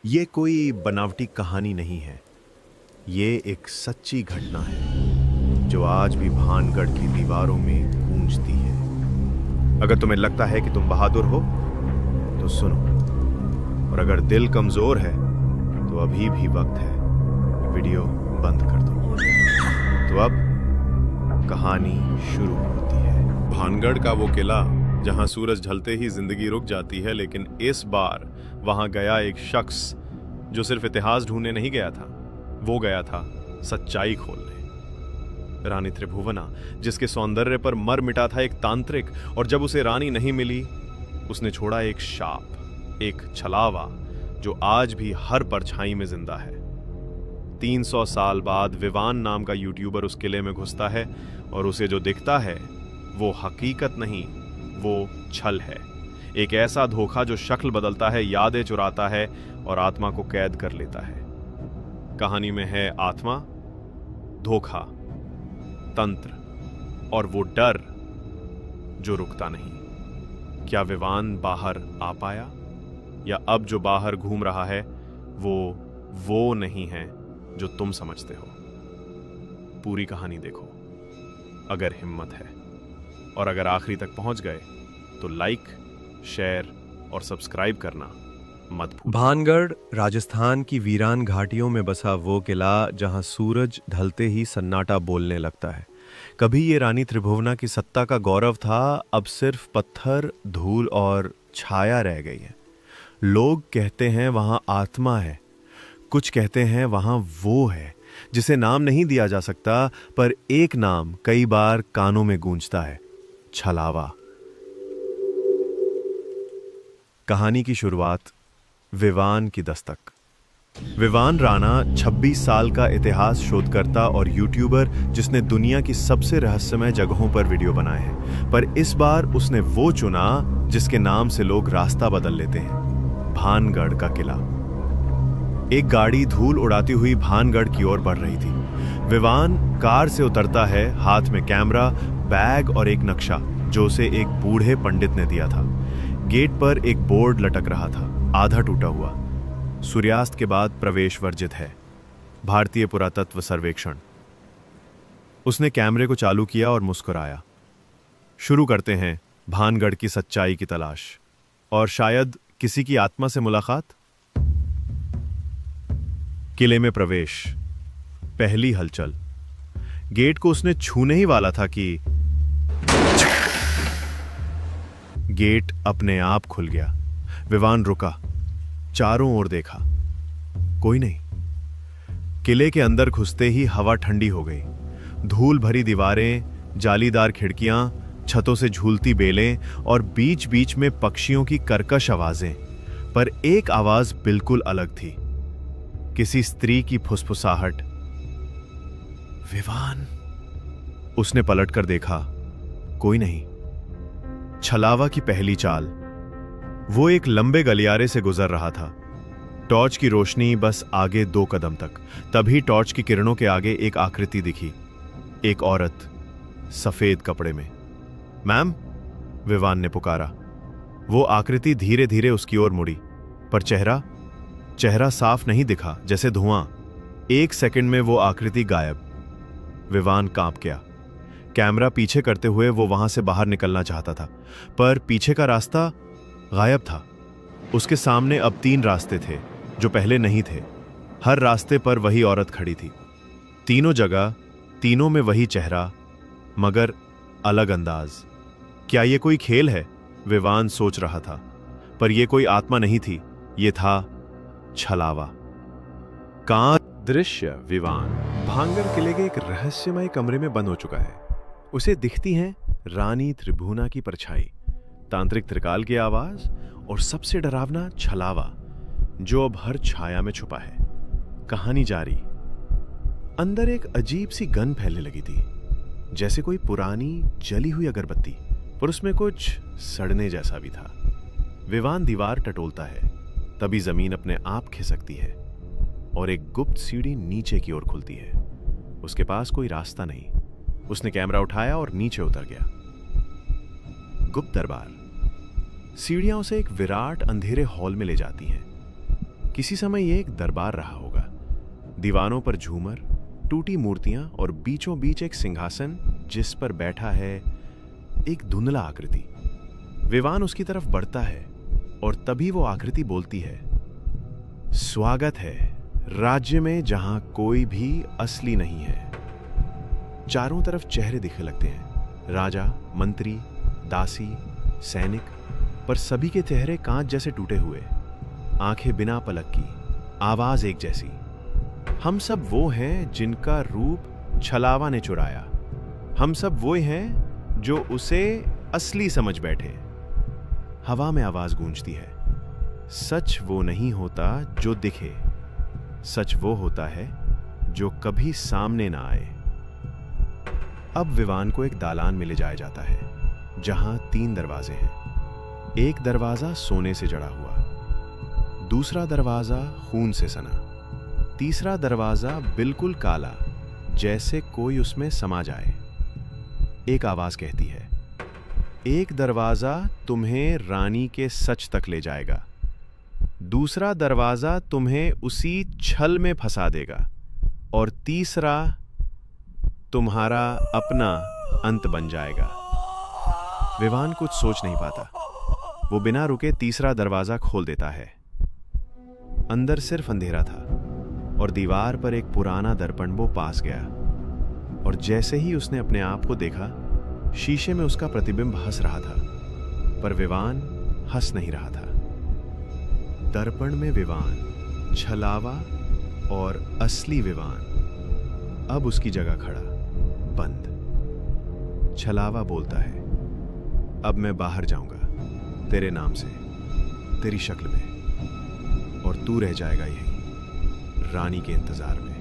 ये कोई बनावटी कहानी नहीं है। ये एक सच्ची घटना है जो आज भी भानगढ़ की दीवारों में गूंजती है। अगर तुम्हें लगता है कि तुम बहादुर हो तो सुनो, और अगर दिल कमजोर है तो अभी भी वक्त है, वीडियो बंद कर दो। तो अब कहानी शुरू होती है। भानगढ़ का वो किला जहां सूरज ढलते ही जिंदगी रुक जाती है, लेकिन इस बार वहां गया एक शख्स जो सिर्फ इतिहास ढूंढने नहीं गया था, वो गया था सच्चाई खोलने। रानी त्रिभुवना, जिसके सौंदर्य पर मर मिटा था एक तांत्रिक, और जब उसे रानी नहीं मिली उसने छोड़ा एक शाप, एक छलावा जो आज भी हर परछाई में जिंदा है। 300 साल बाद विवान नाम का यूट्यूबर उस किले में घुसता है और उसे जो दिखता है वो हकीकत नहीं, वो छल है। एक ऐसा धोखा जो शक्ल बदलता है, यादें चुराता है और आत्मा को कैद कर लेता है। कहानी में है आत्मा, धोखा, तंत्र और वो डर जो रुकता नहीं। क्या विवान बाहर आ पाया, या अब जो बाहर घूम रहा है वो नहीं है जो तुम समझते हो? पूरी कहानी देखो अगर हिम्मत है, और अगर आखिरी तक पहुंच गए तो लाइक, शेयर और सब्सक्राइब करना मत भूलना। भानगढ़ राजस्थान की वीरान घाटियों में बसा वो किला जहां सूरज ढलते ही सन्नाटा बोलने लगता है। कभी ये रानी त्रिभुवना की सत्ता का गौरव था, अब सिर्फ पत्थर, धूल और छाया रह गई है। लोग कहते हैं वहां आत्मा है, कुछ कहते हैं वहां वो है जिसे नाम नहीं दिया जा सकता, पर एक नाम कई बार कानों में गूंजता है, छलावा। कहानी की शुरुआत विवान की दस्तक। विवान राणा 26 साल का इतिहास शोधकर्ता और यूट्यूबर जिसने दुनिया की सबसे रहस्यमय जगहों पर वीडियो बनाए हैं, पर इस बार उसने वो चुना जिसके नाम से लोग रास्ता बदल लेते हैं, भानगढ़ का किला। एक गाड़ी धूल उड़ाती हुई भानगढ़ की ओर बढ़ रही थी। विवान कार से उतरता है, हाथ में कैमरा, बैग और एक नक्शा जो उसे एक बूढ़े पंडित ने दिया था। गेट पर एक बोर्ड लटक रहा था, आधा टूटा हुआ। सूर्यास्त के बाद प्रवेश वर्जित है, भारतीय पुरातत्व सर्वेक्षण। उसने कैमरे को चालू किया और मुस्कुराया। शुरू करते हैं भानगढ़ की सच्चाई की तलाश, और शायद किसी की आत्मा से मुलाकात। किले में प्रवेश, पहली हलचल। गेट को उसने छूने ही वाला था कि गेट अपने आप खुल गया। विवान रुका, चारों ओर देखा, कोई नहीं। किले के अंदर घुसते ही हवा ठंडी हो गई। धूल भरी दीवारें, जालीदार खिड़कियां, छतों से झूलती बेलें और बीच बीच में पक्षियों की कर्कश आवाजें। पर एक आवाज बिल्कुल अलग थी, किसी स्त्री की फुसफुसाहट। विवान। उसने पलटकर देखा, कोई नहीं। छलावा की पहली चाल। वो एक लंबे गलियारे से गुजर रहा था, टॉर्च की रोशनी बस आगे 2 कदम तक। तभी टॉर्च की किरणों के आगे एक आकृति दिखी, एक औरत सफेद कपड़े में। मैम, विवान ने पुकारा। वो आकृति धीरे धीरे उसकी ओर मुड़ी, पर चेहरा साफ नहीं दिखा, जैसे धुआं। 1 सेकंड में वो आकृति गायब। विवान कांप गया। कैमरा पीछे करते हुए वो वहां से बाहर निकलना चाहता था, पर पीछे का रास्ता गायब था। उसके सामने अब 3 रास्ते थे जो पहले नहीं थे। हर रास्ते पर वही औरत खड़ी थी। तीनों जगह, तीनों में वही चेहरा, मगर अलग अंदाज। क्या ये कोई खेल है? विवान सोच रहा था। पर यह कोई आत्मा नहीं थी, ये था छलावा। कहां दृश्य विवान भानगढ़ किले के एक रहस्यमय कमरे में बंद हो चुका है। उसे दिखती है रानी त्रिभुवना की परछाई, तांत्रिक त्रिकाल की आवाज और सबसे डरावना छलावा जो अब हर छाया में छुपा है। कहानी जारी। अंदर एक अजीब सी गंध फैलने लगी थी, जैसे कोई पुरानी जली हुई अगरबत्ती, पर उसमें कुछ सड़ने जैसा भी था। विवान दीवार टटोलता है, तभी जमीन अपने आप खिसकती है और एक गुप्त सीढ़ी नीचे की ओर खुलती है। उसके पास कोई रास्ता नहीं। उसने कैमरा उठाया और नीचे उतर गया। गुप्त दरबार। सीढ़ियां उसे एक विराट अंधेरे हॉल में ले जाती हैं। किसी समय यह एक दरबार रहा होगा। दीवानों पर झूमर, टूटी मूर्तियां और बीचों बीच एक सिंहासन जिस पर बैठा है एक धुंधला आकृति। विवान उसकी तरफ बढ़ता है और तभी वो आकृति बोलती है, स्वागत है राज्य में जहां कोई भी असली नहीं है। चारों तरफ चेहरे दिखने लगते हैं, राजा, मंत्री, दासी, सैनिक, पर सभी के चेहरे कांच जैसे टूटे हुए, आंखें बिना पलक की, आवाज एक जैसी। हम सब वो हैं जिनका रूप छलावा ने चुराया। हम सब वो हैं जो उसे असली समझ बैठे। हवा में आवाज गूंजती है, सच वो नहीं होता जो दिखे, सच वो होता है जो कभी सामने ना आए। अब विवान को एक दालान में ले जाया जाता है जहां 3 दरवाजे हैं। एक दरवाजा सोने से जड़ा हुआ, दूसरा दरवाजा खून से सना, तीसरा दरवाजा बिल्कुल काला जैसे कोई उसमें समा जाए। एक आवाज कहती है, एक दरवाजा तुम्हें रानी के सच तक ले जाएगा, दूसरा दरवाजा तुम्हें उसी छल में फंसा देगा, और तीसरा तुम्हारा अपना अंत बन जाएगा। विवान कुछ सोच नहीं पाता। वो बिना रुके तीसरा दरवाजा खोल देता है। अंदर सिर्फ अंधेरा था और दीवार पर एक पुराना दर्पण वो पास गया, और जैसे ही उसने अपने आप को देखा, शीशे में उसका प्रतिबिंब हंस रहा था, पर विवान हंस नहीं रहा था। दर्पण में विवान, छलावा और असली विवान अब उसकी जगह खड़ा, बंद। छलावा बोलता है, अब मैं बाहर जाऊंगा तेरे नाम से, तेरी शक्ल में, और तू रह जाएगा यहीं रानी के इंतजार में।